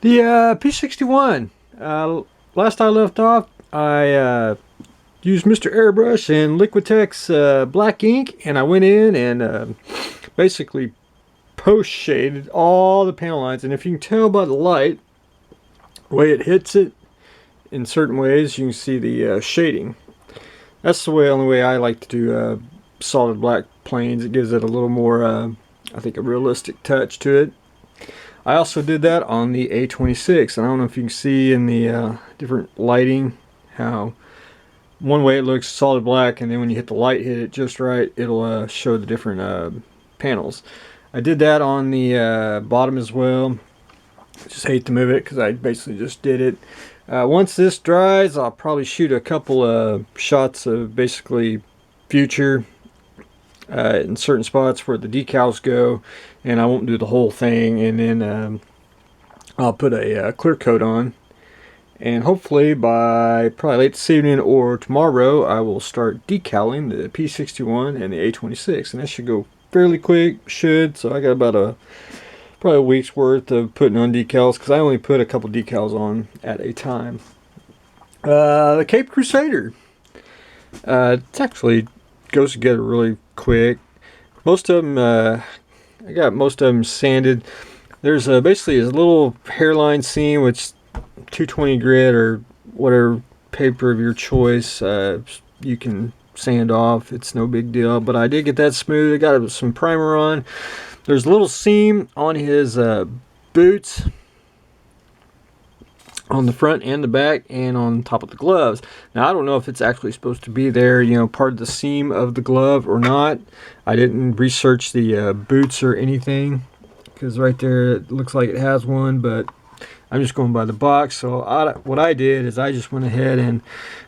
The P61. Last I left off, I used Mr. Airbrush and Liquitex black ink, and I went in and basically post shaded all the panel lines. And if you can tell by the light, the way it hits it in certain ways, you can see the shading. That's the only way I like to do solid black planes. It gives it a little more, I think, a realistic touch to it. I also did that on the A26, and I don't know if you can see in the different lighting how one way it looks solid black, and then when you hit the light, hit it just right, it'll show the different panels. I did that on the bottom as well. Just hate to move it because I basically just did it. Once this dries, I'll probably shoot a couple shots of basically future in certain spots where the decals go, and I won't do the whole thing. And then I'll put a clear coat on, and hopefully by probably late this evening or tomorrow I will start decaling the P61 and the A26, and that should go fairly quick. So I got about probably a week's worth of putting on decals, because I only put a couple decals on at a time. The Cape Crusader, it actually goes together really quick. Most of them, I got most of them sanded. There's basically a little hairline seam, which 220 grit or whatever paper of your choice, you can sand off. It's no big deal, but I did get that smooth. I got some primer on. There's a little seam on his boots, on the front and the back, and on top of the gloves. Now I don't know if it's actually supposed to be there, part of the seam of the glove or not. I didn't research the boots or anything, because right there it looks like it has one, but I'm just going by the box. So what I did is I just went ahead and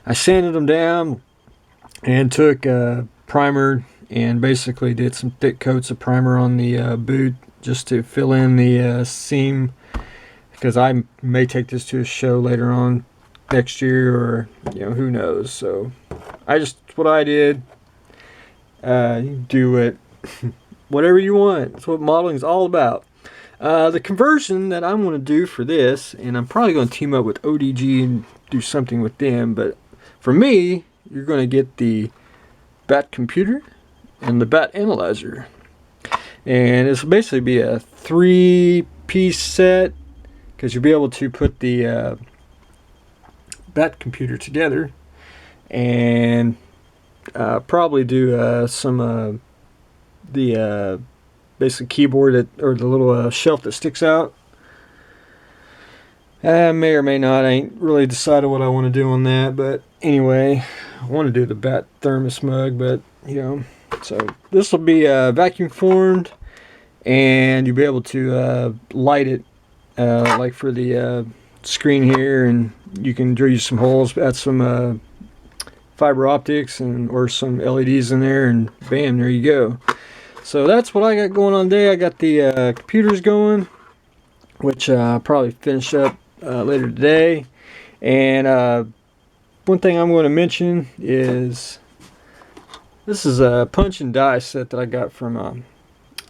I sanded them down and took primer and basically did some thick coats of primer on the boot just to fill in the seam, because I may take this to a show later on next year, or who knows. So what I did. You do it whatever you want. That's what modeling is all about. The conversion that I'm going to do for this, and I'm probably going to team up with ODG and do something with them, but for me, you're going to get the BAT computer and the BAT analyzer, and this will basically be a 3-piece set, because you'll be able to put the BAT computer together and probably do some the basic keyboard or the little shelf that sticks out. May or may not. I ain't really decided what I want to do on that, but anyway, I want to do the BAT thermos mug, but so this will be vacuum formed, and you'll be able to light it like for the screen here, and you can drill some holes, add some fiber optics or some LEDs in there, and bam, there you go. So that's what I got going on today. I got the computers going, which I'll probably finish up later today. And one thing I'm going to mention is this is a punch and die set that I got from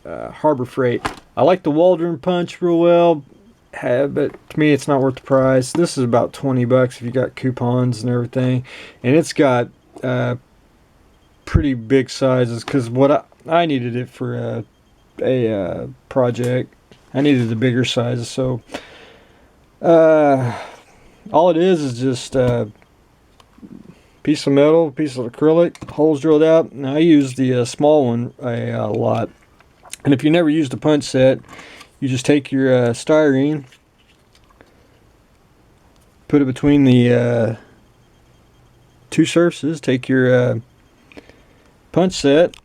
Harbor Freight. I like the Waldron punch real well, but to me it's not worth the price. This is about $20 if you got coupons and everything, and it's got pretty big sizes, because what I needed it for a project. I needed the bigger sizes, so all it is just a piece of metal, piece of acrylic, holes drilled out. Now I use the small one a lot, and if you never used a punch set, you just take your styrene, put it between the two surfaces, take your punch set,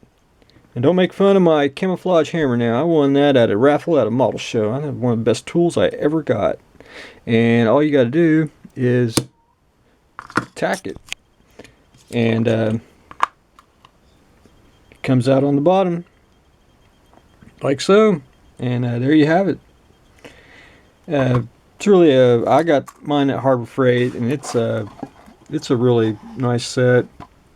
and don't make fun of my camouflage hammer now. I won that at a raffle at a model show. I have one of the best tools I ever got. And all you got to do is tack it. And it comes out on the bottom, like so. And there you have it. It's really I got mine at Harbor Freight, and it's a really nice set,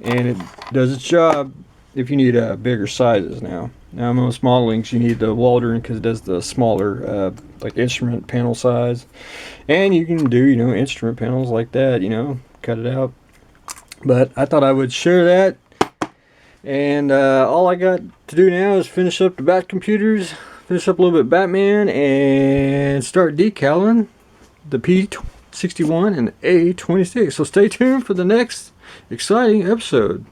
and it does its job if you need bigger sizes now. Most modelings you need the Waldron because it does the smaller like instrument panel size, and you can do instrument panels like that, cut it out. But I thought I would share that, and all I got to do now is finish up the Bat computers, finish up a little bit of Batman, and start decaling the P61 and A26. So stay tuned for the next exciting episode.